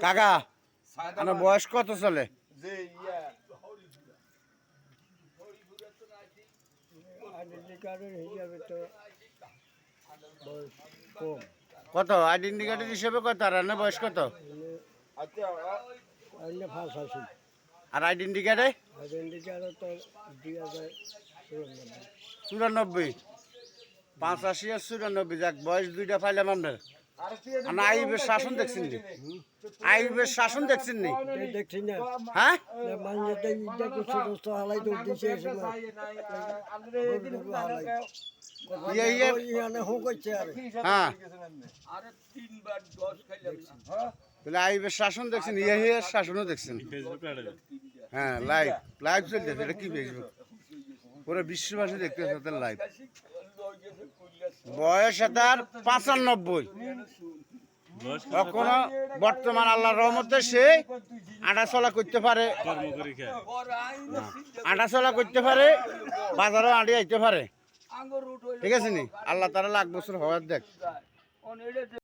কাকা আপনার বয়স কত চলে? কত আইডেন্টি কার্ডের হিসেবে কত আর আপনার বয়স কত? আর আইডেন্টি কার্ডে 94 85 আর 94 যাক বয়স দুইটা পাইলাম আপনার। আইবের শাসন দেখছেন নি? আইবের শাসন দেখছেন নি? হ্যাঁ আইবের শাসন দেখছেন, ইয়ের শাসনও দেখছেন? হ্যাঁ লাইভ লাইভ চলতেছে। এটা কি ফেসবুক? পুরো বিশ্ববাসী দেখতেছে তাদের লাইভ। বয়স তার 95। এখনো বর্তমান আল্লাহর রহমতে সে আটাচলা করতে পারে, আটাচলা করতে পারে, বাজারও আড়ি আইতে পারে। ঠিক আছে নি? আল্লাহ তারা লাখ বছর হওয়ার দেখ।